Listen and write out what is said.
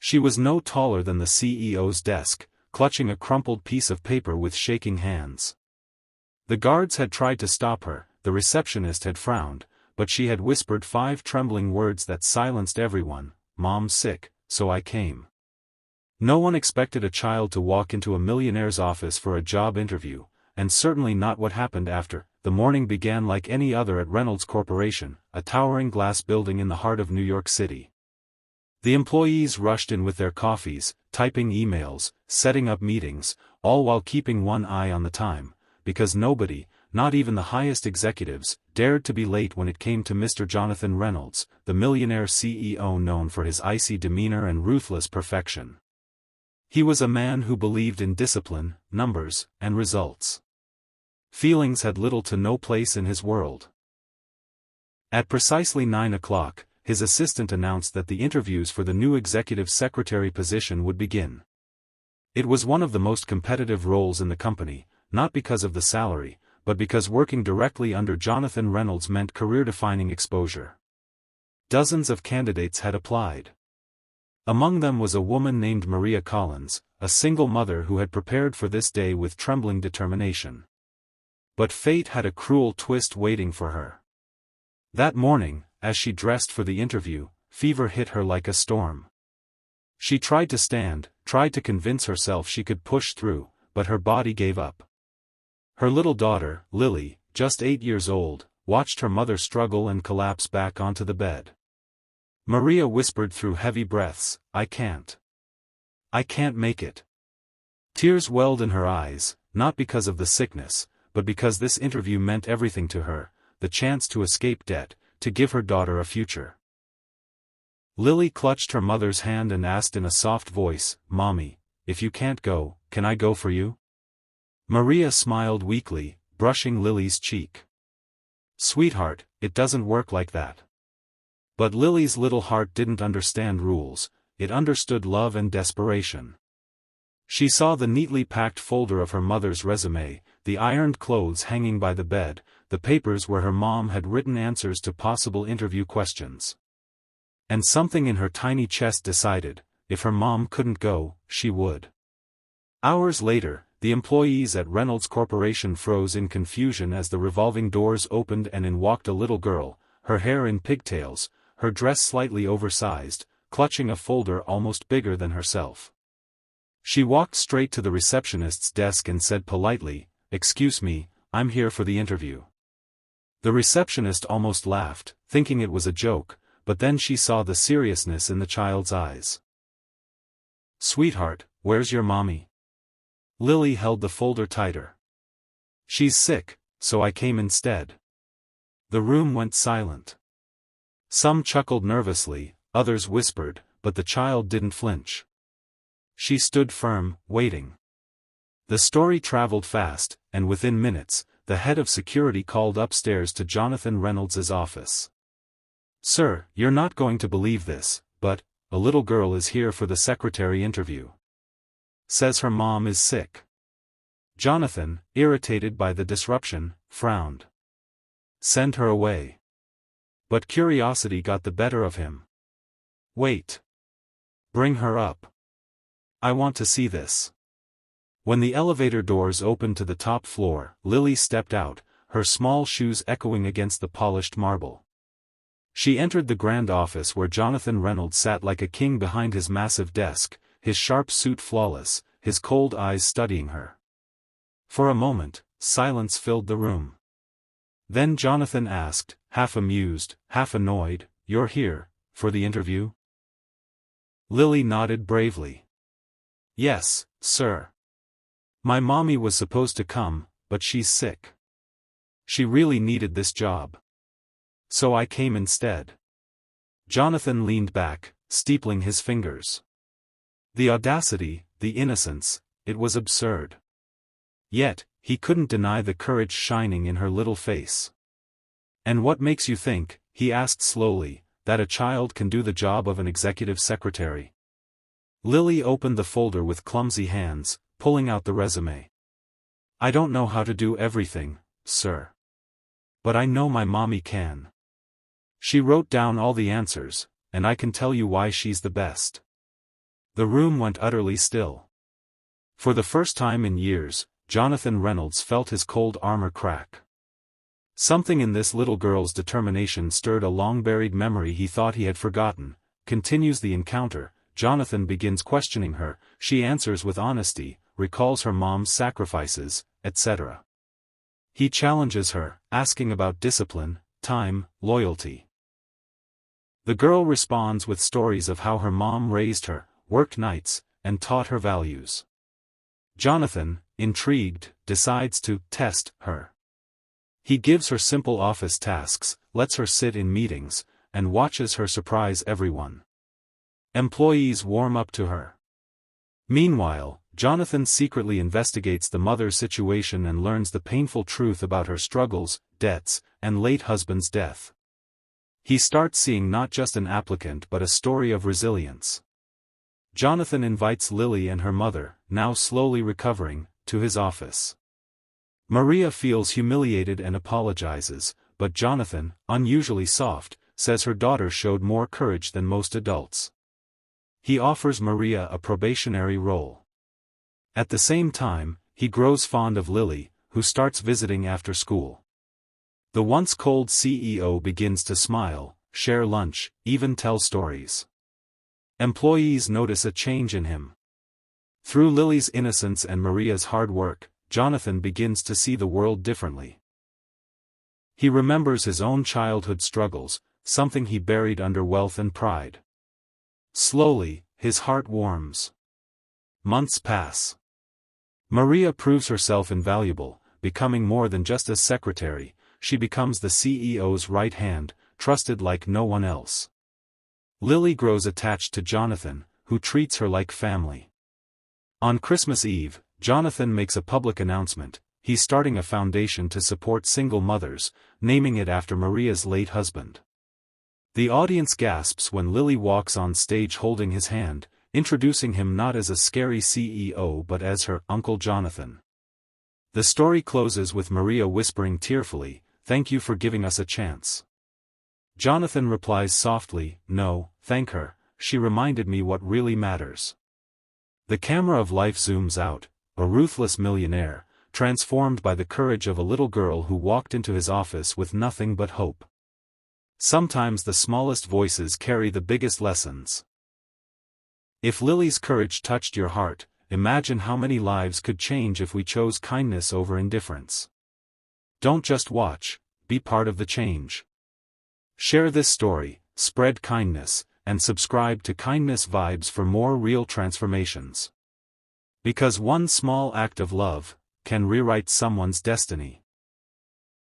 She was no taller than the CEO's desk, clutching a crumpled piece of paper with shaking hands. The guards had tried to stop her, the receptionist had frowned, but she had whispered 5 trembling words that silenced everyone. "Mom's sick, so I came." No one expected a child to walk into a millionaire's office for a job interview, and certainly not what happened after. The morning began like any other at Reynolds Corporation, a towering glass building in the heart of New York City. The employees rushed in with their coffees, typing emails, setting up meetings, all while keeping one eye on the time, because nobody, not even the highest executives, dared to be late when it came to Mr. Jonathan Reynolds, the millionaire CEO known for his icy demeanor and ruthless perfection. He was a man who believed in discipline, numbers, and results. Feelings had little to no place in his world. At precisely 9 o'clock, his assistant announced that the interviews for the new executive secretary position would begin. It was one of the most competitive roles in the company, not because of the salary, but because working directly under Jonathan Reynolds meant career-defining exposure. Dozens of candidates had applied. Among them was a woman named Maria Collins, a single mother who had prepared for this day with trembling determination. But fate had a cruel twist waiting for her. That morning, as she dressed for the interview, fever hit her like a storm. She tried to stand, tried to convince herself she could push through, but her body gave up. Her little daughter, Lily, just 8 years old, watched her mother struggle and collapse back onto the bed. Maria whispered through heavy breaths, "I can't. I can't make it." Tears welled in her eyes, not because of the sickness, but because this interview meant everything to her, the chance to escape debt, to give her daughter a future. Lily clutched her mother's hand and asked in a soft voice, "Mommy, if you can't go, can I go for you?" Maria smiled weakly, brushing Lily's cheek. "Sweetheart, it doesn't work like that." But Lily's little heart didn't understand rules, it understood love and desperation. She saw the neatly packed folder of her mother's resume, the ironed clothes hanging by the bed, the papers where her mom had written answers to possible interview questions. And something in her tiny chest decided, if her mom couldn't go, she would. Hours later, the employees at Reynolds Corporation froze in confusion as the revolving doors opened and in walked a little girl, her hair in pigtails, her dress slightly oversized, clutching a folder almost bigger than herself. She walked straight to the receptionist's desk and said politely, "Excuse me, I'm here for the interview." The receptionist almost laughed, thinking it was a joke, but then she saw the seriousness in the child's eyes. "Sweetheart, where's your mommy?" Lily held the folder tighter. "She's sick, so I came instead." The room went silent. Some chuckled nervously, others whispered, but the child didn't flinch. She stood firm, waiting. The story traveled fast, and within minutes, the head of security called upstairs to Jonathan Reynolds's office. "Sir, you're not going to believe this, but a little girl is here for the secretary interview. Says her mom is sick." Jonathan, irritated by the disruption, frowned. "Send her away." But curiosity got the better of him. "Wait. Bring her up. I want to see this." When the elevator doors opened to the top floor, Lily stepped out, her small shoes echoing against the polished marble. She entered the grand office where Jonathan Reynolds sat like a king behind his massive desk, his sharp suit flawless, his cold eyes studying her. For a moment, silence filled the room. Then Jonathan asked, half amused, half annoyed, "You're here, for the interview?" Lily nodded bravely. "Yes, sir. My mommy was supposed to come, but she's sick. She really needed this job. So I came instead." Jonathan leaned back, steepling his fingers. The audacity, the innocence, it was absurd. Yet, he couldn't deny the courage shining in her little face. "And what makes you think," he asked slowly, "that a child can do the job of an executive secretary?" Lily opened the folder with clumsy hands, pulling out the resume. "I don't know how to do everything, sir. But I know my mommy can. She wrote down all the answers, and I can tell you why she's the best." The room went utterly still. For the first time in years, Jonathan Reynolds felt his cold armor crack. Something in this little girl's determination stirred a long-buried memory he thought he had forgotten. Continues the encounter, Jonathan begins questioning her, she answers with honesty, recalls her mom's sacrifices, etc. He challenges her, asking about discipline, time, loyalty. The girl responds with stories of how her mom raised her, worked nights, and taught her values. Jonathan, intrigued, decides to test her. He gives her simple office tasks, lets her sit in meetings, and watches her surprise everyone. Employees warm up to her. Meanwhile, Jonathan secretly investigates the mother's situation and learns the painful truth about her struggles, debts, and late husband's death. He starts seeing not just an applicant but a story of resilience. Jonathan invites Lily and her mother, now slowly recovering, to his office. Maria feels humiliated and apologizes, but Jonathan, unusually soft, says her daughter showed more courage than most adults. He offers Maria a probationary role. At the same time, he grows fond of Lily, who starts visiting after school. The once cold CEO begins to smile, share lunch, even tell stories. Employees notice a change in him. Through Lily's innocence and Maria's hard work, Jonathan begins to see the world differently. He remembers his own childhood struggles, something he buried under wealth and pride. Slowly, his heart warms. Months pass. Maria proves herself invaluable, becoming more than just a secretary. She becomes the CEO's right hand, trusted like no one else. Lily grows attached to Jonathan, who treats her like family. On Christmas Eve, Jonathan makes a public announcement. He's starting a foundation to support single mothers, naming it after Maria's late husband. The audience gasps when Lily walks on stage holding his hand, introducing him not as a scary CEO but as her Uncle Jonathan. The story closes with Maria whispering tearfully, "Thank you for giving us a chance." Jonathan replies softly, "No, thank her, she reminded me what really matters." The camera of life zooms out, a ruthless millionaire, transformed by the courage of a little girl who walked into his office with nothing but hope. Sometimes the smallest voices carry the biggest lessons. If Lily's courage touched your heart, imagine how many lives could change if we chose kindness over indifference. Don't just watch, be part of the change. Share this story, spread kindness, and subscribe to Kindness Vibes for more real transformations. Because one small act of love can rewrite someone's destiny.